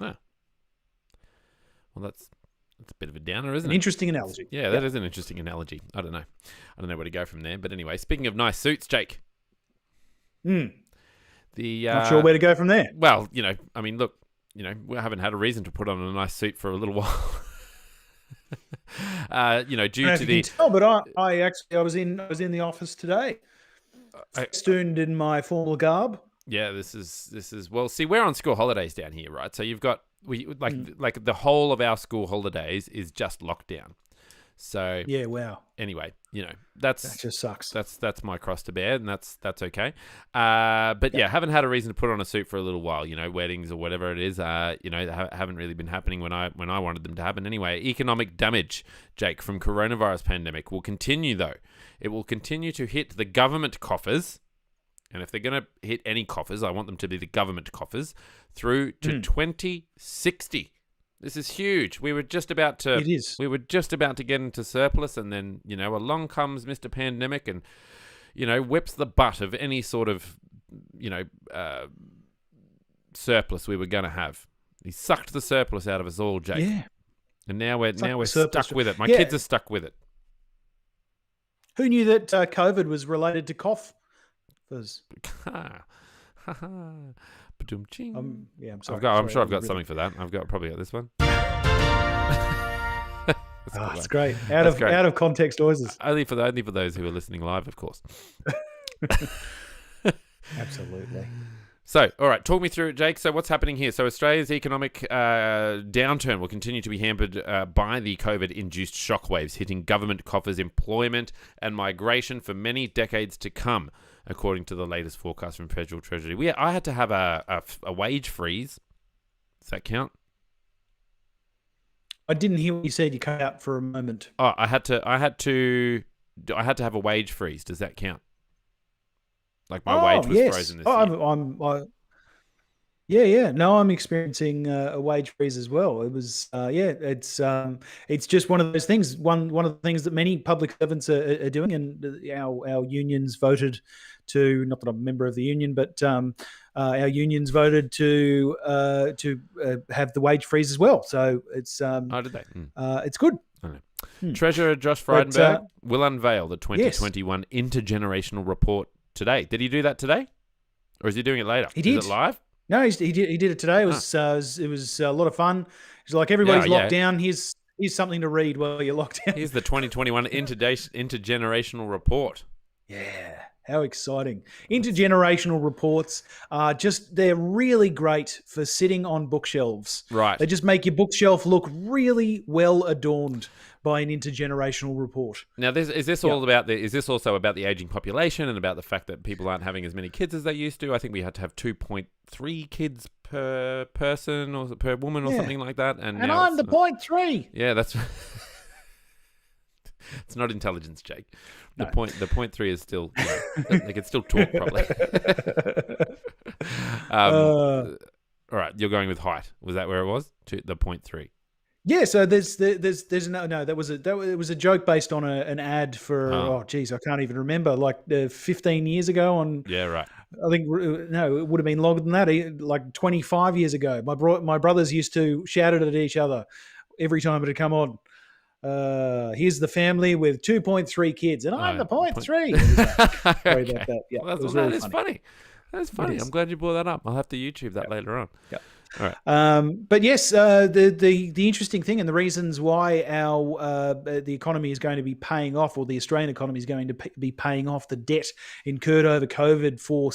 Oh. Well, that's a bit of a downer, isn't An it? interesting analogy. Yeah, that is an interesting analogy. I don't know where to go from there. But anyway, speaking of nice suits, Jake. Not The sure where to go from there. Well, I mean, look, we haven't had a reason to put on a nice suit for a little while. Due to the. But I was in the office today, festooned in my formal garb. Yeah, this is well. See, we're on school holidays down here, right? So you've got like the whole of our school holidays is just lockdown. So Yeah, wow, anyway, that that's just sucks. that's my cross to bear, and that's okay. But yeah, haven't had a reason to put on a suit for a little while. Weddings or whatever it is. Haven't really been happening when I wanted them to happen. Anyway, economic damage, Jake, from coronavirus pandemic will continue though. It will continue to hit the government coffers. And if they're going to hit any coffers, I want them to be the government coffers through to 2060. This is huge. We were just about to. It is. We were just about to get into surplus, and then along comes Mr. Pandemic, and whips the butt of any sort of surplus we were going to have. He sucked the surplus out of us all, Jake. Yeah. And now we're surplus. stuck with it. My kids are stuck with it. Who knew that COVID was related to cough? Ba-dum-ching. I'm sorry. I'm sure I've got really- something for that. I've probably got this one. It's great. Out of context noises. Only for those who are listening live, of course. Absolutely. So, all right, talk me through it, Jake. So what's happening here? So Australia's economic downturn will continue to be hampered by the COVID-induced shockwaves, hitting government coffers, employment and migration for many decades to come, according to the latest forecast from Federal Treasury. I had to have a wage freeze. Does that count? I didn't hear what you said. You cut out for a moment. Oh, I had to have a wage freeze. Does that count? Like my wage was frozen this year. Yeah. No, I'm experiencing a wage freeze as well. It was, it's just one of those things. One of the things that many public servants are doing, and our unions voted to. Not that I'm a member of the union, but our unions voted to have the wage freeze as well. So it's Oh, did they? it's good. I don't know. Treasurer Josh Frydenberg will unveil the 2021 intergenerational report today. Did he do that today, or is he doing it later? He did. Is it live? No, he did it today. It was a lot of fun. It's like everybody's locked down. Here's something to read while you're locked down. Here's the 2021 intergenerational report. Yeah, how exciting! Intergenerational reports are they're really great for sitting on bookshelves. Right. They just make your bookshelf look really well adorned by an intergenerational report. Now, is this also about the aging population and about the fact that people aren't having as many kids as they used to? I think we had to have 2.3 kids per person or per woman or something like that. And now I'm the 0.3. Yeah, that's it's not intelligence, Jake. The No. point 0.3 is still they can still talk properly. All right, you're going with height. Was that where it was? To the 0.3. Yeah, so there's no that was a joke based on an ad for I can't even remember, like 15 years ago on. Yeah, right. I think no, it would have been longer than that, like 25 years ago. My brothers used to shout it at each other every time it had come on. Here's the family with 2.3 kids, and I'm the 0.3. Sorry about that. Yeah, well, that is funny. That's funny. I'm glad you brought that up. I'll have to YouTube that later on. Yeah. All right. But yes, the interesting thing and the reasons why the economy is going to be paying off, or the Australian economy is going to be paying off the debt incurred over COVID for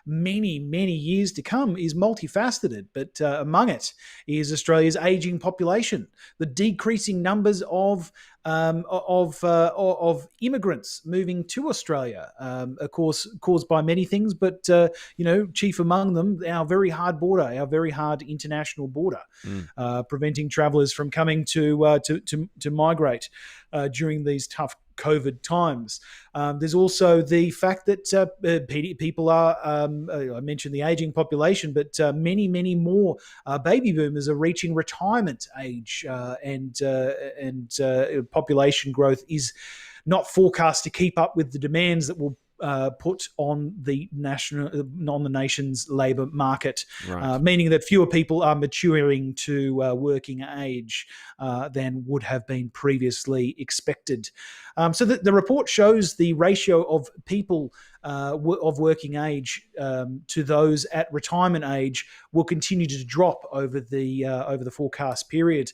many years to come is multifaceted. But among it is Australia's aging population, the decreasing numbers of immigrants moving to Australia, of course, caused by many things, but chief among them, our very hard border, our very hard international border, preventing travellers from coming to migrate during these tough COVID times. There's also the fact that people are, I mentioned the aging population, but many more baby boomers are reaching retirement age, and population growth is not forecast to keep up with the demands that will put on the nation's labour market, Right. meaning that fewer people are maturing to working age than would have been previously expected. So the report shows the ratio of people of working age to those at retirement age will continue to drop over the forecast period.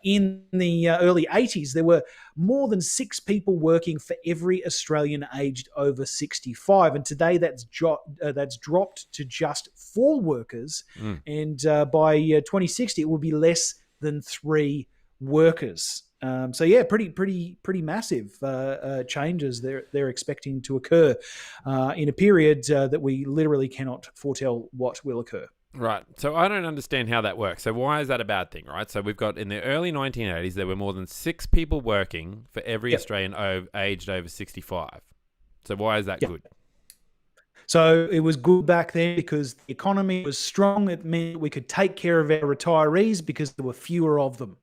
In the early 80s, there were more than 6 people working for every Australian aged over 65, and today that's dropped to just 4 workers, and by 2060 it will be less than 3 workers. So yeah, pretty massive changes they're expecting to occur in a period that we literally cannot foretell what will occur. Right. So I don't understand how that works. So why is that a bad thing, right? So we've got in the early 1980s, there were more than 6 people working for every Australian aged over 65. So why is that good? So it was good back then because the economy was strong. It meant we could take care of our retirees because there were fewer of them.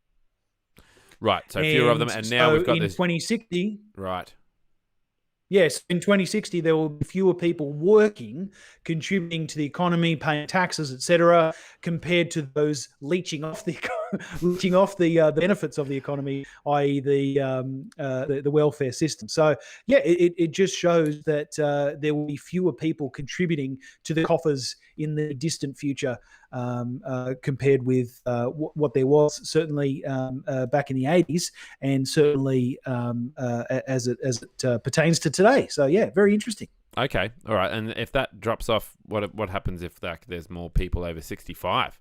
Right. So fewer of them, and now we've got in 2060. Right. Yes, in 2060 there will be fewer people working, contributing to the economy, paying taxes, etc., compared to those leeching off the benefits of the economy, i.e., the welfare system. So yeah, it just shows that there will be fewer people contributing to the coffers in the distant future compared with what there was certainly back in the 80s, and certainly as it pertains to today. So yeah, very interesting. Okay, all right. And if that drops off, what happens if there's more people over 65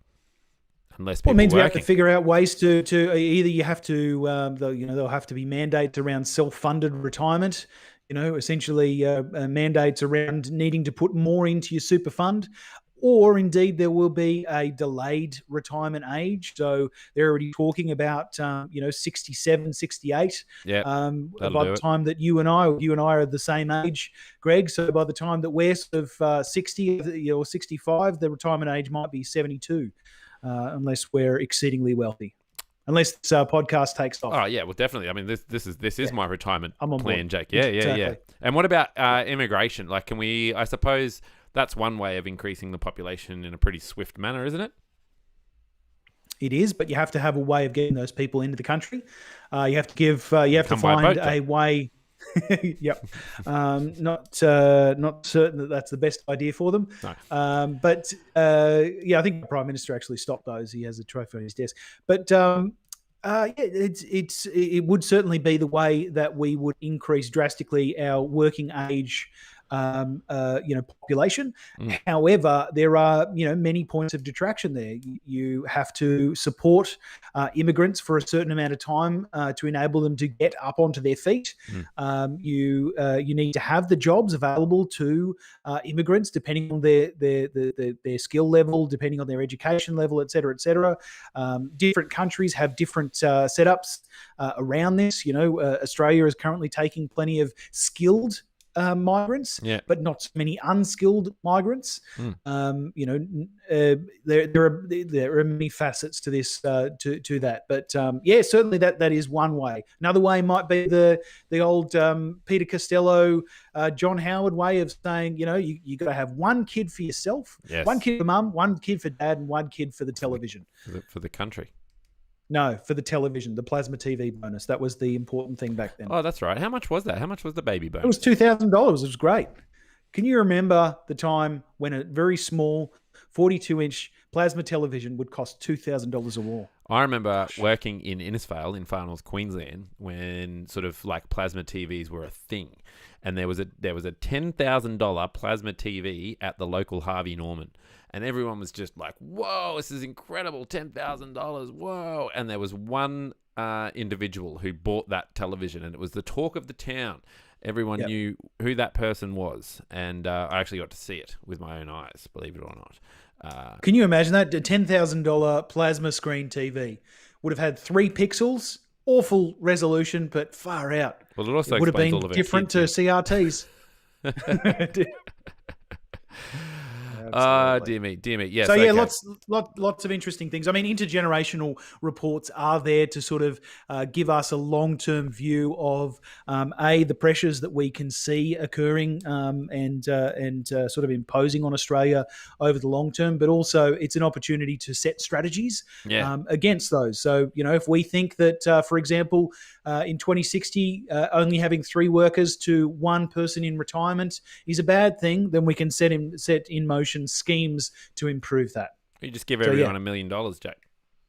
and less people Well, it means working? we have to figure out ways to either you have to there'll have to be mandates around self-funded retirement. Essentially mandates around needing to put more into your super fund, or indeed there will be a delayed retirement age. So they're already talking about 67, 68. Yeah, that'll By do the it. time that you and I are the same age, Greg. So by the time that we're sort of 60 or 65, the retirement age might be 72, unless we're exceedingly wealthy. Unless this podcast takes off. Oh yeah, well definitely. I mean, this is my retirement I'm on plan, board. Jake. Yeah. Exactly. And what about immigration? Like, can we? I suppose that's one way of increasing the population in a pretty swift manner, isn't it? It is, but you have to have a way of getting those people into the country. You have to give. You have to Come by find boat, a Jake. way. Yep. Not certain that that's the best idea for them. No. But I think the Prime Minister actually stopped those. He has a trophy on his desk. But it would certainly be the way that we would increase drastically our working age population. However, there are many points of detraction there. You have to support immigrants for a certain amount of time to enable them to get up onto their feet. You need to have the jobs available to immigrants depending on their skill level, depending on their education level, et cetera, et cetera. Different countries have different setups around this. Australia is currently taking plenty of skilled migrants, but not so many unskilled migrants. There are many facets to this to that, but certainly that is one way. Another way might be the old Peter Costello, John Howard way of saying, you got to have one kid for yourself, one kid for mum, one kid for dad, and one kid for the television. For the country. No, for the television, the plasma TV bonus. That was the important thing back then. Oh, that's right. How much was that? How much was the baby bonus? It was $2,000. It was great. Can you remember the time when a very small 42-inch plasma television would cost $2,000 or more? I remember working in Innisfail in Far North Queensland when sort of like plasma TVs were a thing, and there was a $10,000 plasma TV at the local Harvey Norman. And everyone was just like, whoa, this is incredible, $10,000, whoa. And there was one individual who bought that television, and it was the talk of the town. Everyone knew who that person was. And I actually got to see it with my own eyes, believe it or not. Can you imagine that? A $10,000 plasma screen TV would have had 3 pixels, awful resolution, but far out. Well, it also would have explains all been of our different to kids, CRTs. dear me. Yes. So okay. lots of interesting things. I mean, intergenerational reports are there to sort of give us a long-term view of the pressures that we can see occurring and sort of imposing on Australia over the long term, but also it's an opportunity to set strategies against those. So if we think that, for example, in 2060, only having 3 workers to 1 person in retirement is a bad thing, then we can set in motion schemes to improve that. You just give everyone $1 million, Jack.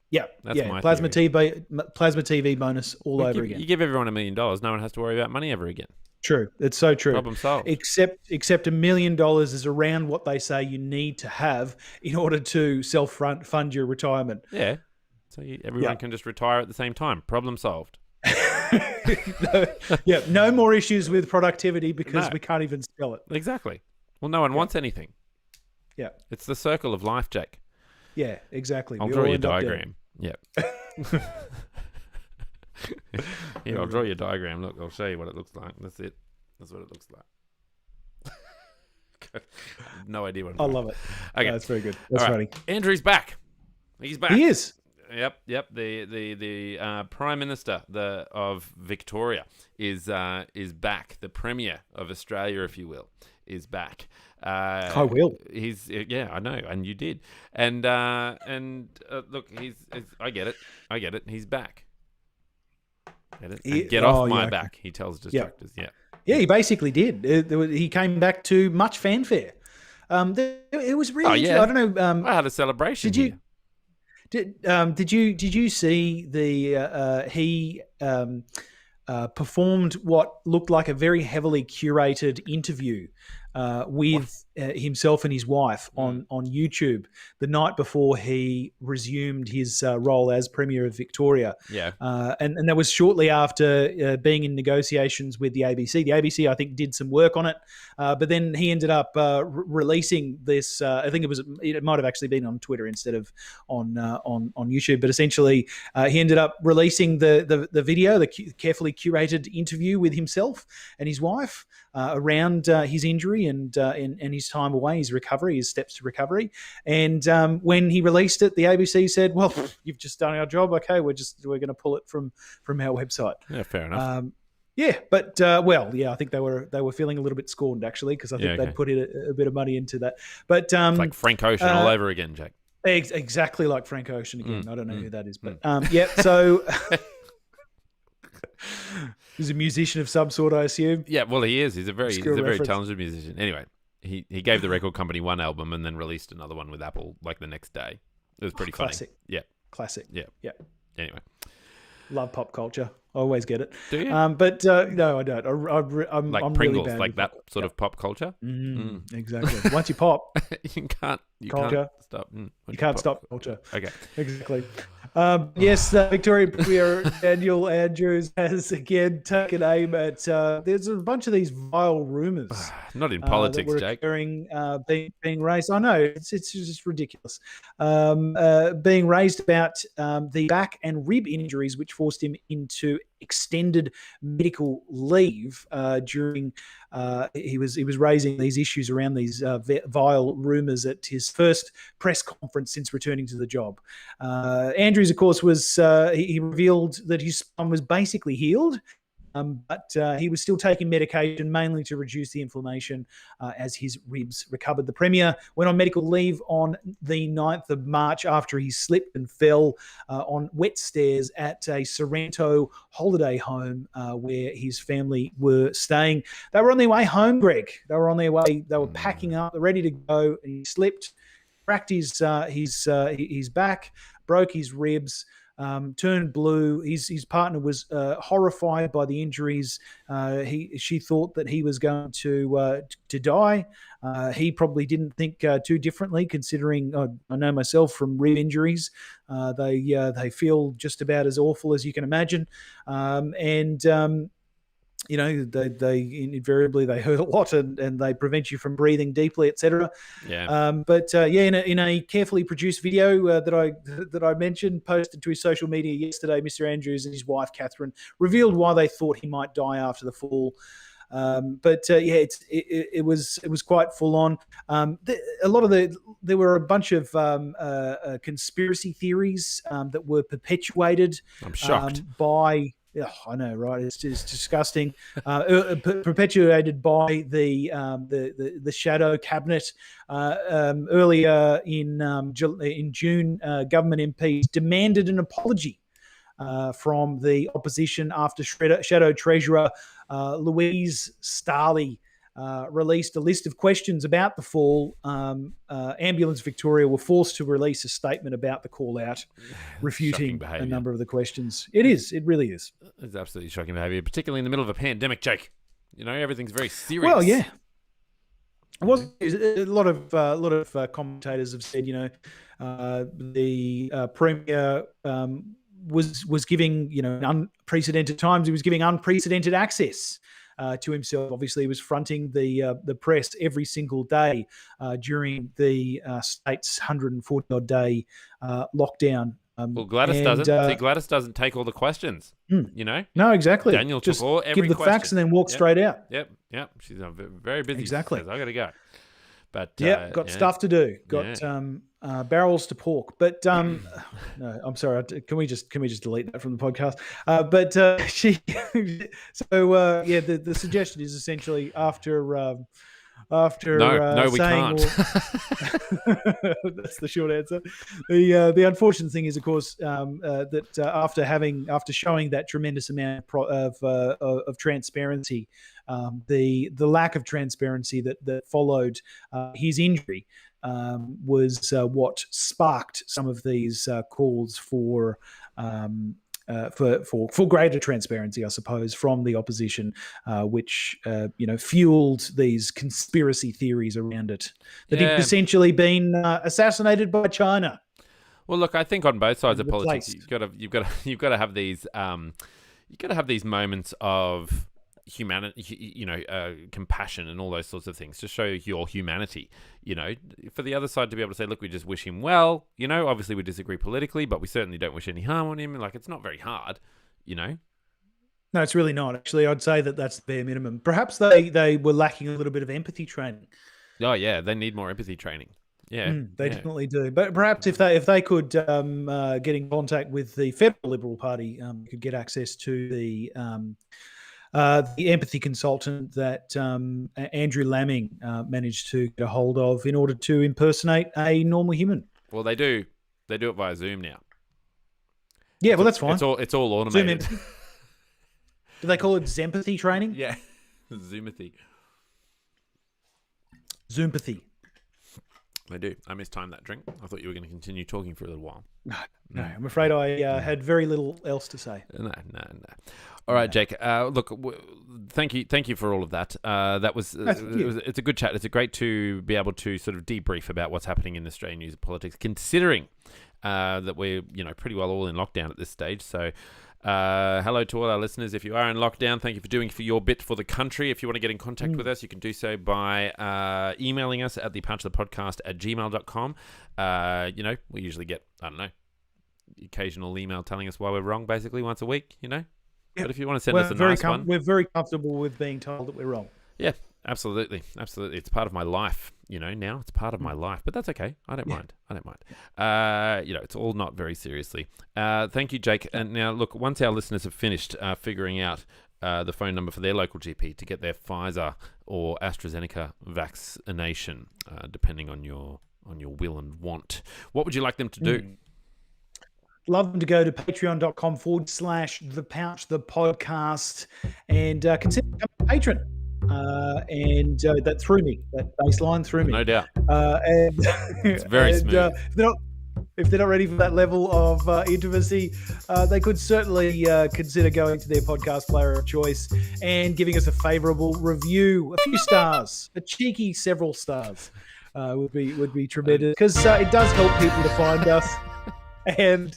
Yeah, That's my plasma theory. TV bonus over again. You give everyone $1 million, no one has to worry about money ever again. True, it's so true. Problem solved. Except $1 million is around what they say you need to have in order to self-fund your retirement. Yeah, so everyone can just retire at the same time. Problem solved. No more issues with productivity because we can't even spell it. Exactly. Well, no one wants anything. Yeah. It's the circle of life, Jake. Yeah, exactly. I'll draw you a diagram. Yeah. I'll draw you a diagram. Look, I'll show you what it looks like. That's it. That's what it looks like. No idea what I love it. Okay. That's very good. That's All funny. Andrew's back. He's back. He is. Yep. The Prime Minister of Victoria is back. The Premier of Australia, if you will, is back. I will. He's I know, and you did. And look, I get it. He's back. Get it? And get off my back. He tells distractors. Yeah. Yeah, he basically did. He came back to much fanfare. It was really. I don't know. I had a celebration. Did you? Did you see the he performed what looked like a very heavily curated interview with himself and his wife on YouTube the night before he resumed his role as Premier of Victoria. Yeah. And that was shortly after being in negotiations with the ABC. The ABC, I think, did some work on it, but then he ended up releasing this. I think it might have actually been on Twitter instead of on YouTube. But essentially, he ended up releasing the video, the carefully curated interview with himself and his wife around his injury and his time away, his recovery, his steps to recovery. And when he released it, the ABC said, "Well, you've just done our job. Okay, we're going to pull it from our website." Yeah, fair enough. Yeah, but I think they were feeling a little bit scorned actually, because I think they'd put in a bit of money into that. But it's like Frank Ocean all over again, Jake. Exactly like Frank Ocean again. I don't know who that is, but so. He's a musician of some sort, I assume. Yeah, well, he is. He's a very talented musician. Anyway, he gave the record company one album and then released another one with Apple like the next day. It was pretty funny. Classic. Yeah. Classic. Yeah. Anyway. Love pop culture. I always get it. Do you? But no, I don't. I'm like I'm Pringles, really bad like that sort of pop culture? Exactly. Once you pop, you can't stop. You can't stop culture. Okay. Exactly. Yes, Victoria Premier Daniel Andrews has again taken aim at. There's a bunch of these vile rumours. Not in politics, that were Jake. Occurring, being raised. I know it's just ridiculous. Being raised about the back and rib injuries, which forced him into extended medical leave during. He was raising these issues around these vile rumours at his first press conference since returning to the job. Andrews, of course, was he revealed that his spine was basically healed. But he was still taking medication, mainly to reduce the inflammation as his ribs recovered. The Premier went on medical leave on the 9th of March after he slipped and fell on wet stairs at a Sorrento holiday home where his family were staying. They were on their way home, Greg. They were on their way. They were packing up, ready to go. And he slipped, cracked his back, broke his ribs. Turned blue. His partner was horrified by the injuries. She thought that he was going to die. He probably didn't think too differently, considering I know myself from rib injuries. They feel just about as awful as you can imagine, you know, they invariably they hurt a lot and they prevent you from breathing deeply, etc. Yeah. In a carefully produced video that I mentioned, posted to his social media yesterday, Mr. Andrews and his wife Catherine revealed why they thought he might die after the fall. It was quite full on. There were a bunch of conspiracy theories that were perpetuated. I'm shocked by. Yeah, I know, right? It's just disgusting. Perpetuated by the shadow cabinet. Earlier in June, government MPs demanded an apology from the opposition after Shadow Treasurer Louise Starley released a list of questions about the fall. Ambulance Victoria were forced to release a statement about the call out, refuting a number of the questions. It really is. It's absolutely shocking behaviour, particularly in the middle of a pandemic, Jake. You know, everything's very serious. Well, yeah. A lot of commentators have said, you know, the Premier was giving, you know, in unprecedented times, he was giving unprecedented access to himself. Obviously, he was fronting the press every single day during the state's 140-odd day lockdown. Well, Gladys doesn't. See, Gladys doesn't take all the questions. You know? No, exactly. Daniel just took every give the question. facts and then walk straight out. Yep. She's very busy. Exactly. I got to go. But got stuff to do. Got barrels to pork. But no, I'm sorry. Can we just delete that from the podcast? The suggestion is essentially after no, we saying, can't. That's the short answer. The unfortunate thing is, of course, that after showing that tremendous amount of transparency, the lack of transparency that followed his injury was what sparked some of these calls for for greater transparency, I suppose, from the opposition, which fueled these conspiracy theories around it that he'd Yeah. essentially been assassinated by China. Well, look, I think on both sides of politics, Replaced. you've got to have these moments of humanity, compassion and all those sorts of things to show your humanity. For the other side to be able to say, look, we just wish him well. Obviously we disagree politically, but we certainly don't wish any harm on him. Like, it's not very hard. No, it's really not. Actually, I'd say that that's the bare minimum. Perhaps they were lacking a little bit of empathy training. Oh yeah, they need more empathy training. Yeah, They definitely do. But perhaps if they could get in contact with the Federal Liberal Party, could get access to the empathy consultant that Andrew Lamming managed to get a hold of in order to impersonate a normal human. Well, they do it via Zoom now. Yeah, well, that's fine. It's all automated. Zoom empathy. Do they call it Zempathy training? Yeah, Zoomathy. Zoompathy. They do. I mistimed that drink. I thought you were going to continue talking for a little while. No, I'm afraid I had very little else to say. No. All right, Jake. Look, thank you for all of that. It's a good chat. It's great to be able to sort of debrief about what's happening in Australian news and politics, considering that we're pretty well all in lockdown at this stage. So, hello to all our listeners. If you are in lockdown, thank you for doing your bit for the country. If you want to get in contact with us, you can do so by emailing us at thepouchofthepodcast@gmail.com. We usually get, I don't know, occasional email telling us why we're wrong, basically once a week, Yep. But if you want to send us a nice one, we're very comfortable with being told that we're wrong. Yeah, absolutely. It's part of my life, now it's part of my life, but that's okay. I don't mind. It's all not very seriously. Thank you, Jake. And now, look, once our listeners have finished figuring out the phone number for their local GP to get their Pfizer or AstraZeneca vaccination, depending on your will and want, what would you like them to do? Love them to go to patreon.com/thepouchthepodcast and consider becoming a patron. That threw me. That baseline threw me. No doubt. And it's very smooth. If they're not ready for that level of intimacy, they could certainly consider going to their podcast player of choice and giving us a favourable review, a few stars, a cheeky several stars would be tremendous, because it does help people to find us. And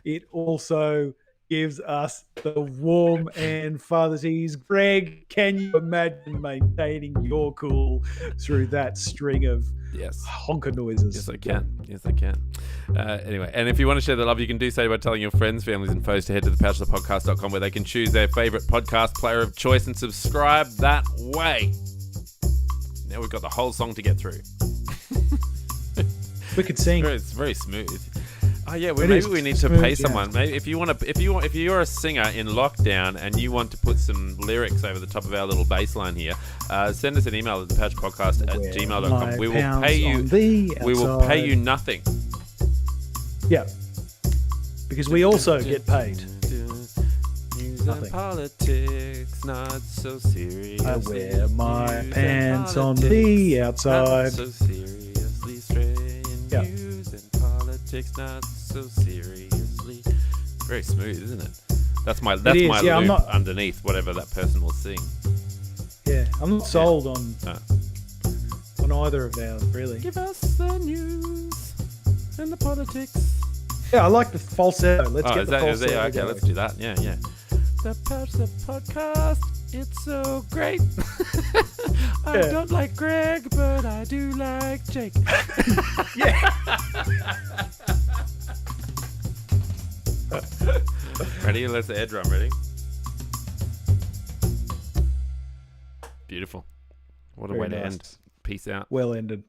it also gives us the warm and fathersies. Greg, can you imagine maintaining your cool through that string of honker noises? Yes, I can. Anyway, and if you want to share the love, you can do so by telling your friends, families, and foes to head to thepouchofthepodcast.com, where they can choose their favourite podcast player of choice and subscribe that way. Now we've got the whole song to get through. We could sing. It's very smooth. Oh yeah, maybe we need to pay someone. Maybe if you're a singer in lockdown and you want to put some lyrics over the top of our little bass line here, send us an email at thepouchpodcast@gmail.com. We will pay you. We will pay you nothing. Yeah, because we also get paid. News and politics, not so serious. I wear my pants on the outside. Not so seriously straying. News and politics, not so seriously. Very smooth, isn't it? That's my loop underneath whatever that person will sing. Yeah, I'm not sold on either of ours, really. Give us the news and the politics. Yeah, I like the falsetto. Let's get the falsetto. Okay, let's do that. Yeah. The Pouch the Podcast, it's so great. I don't like Greg, but I do like Jake. Yeah. Ready? Let's air drum. Ready? Beautiful. What a way to end. Peace out. Well ended.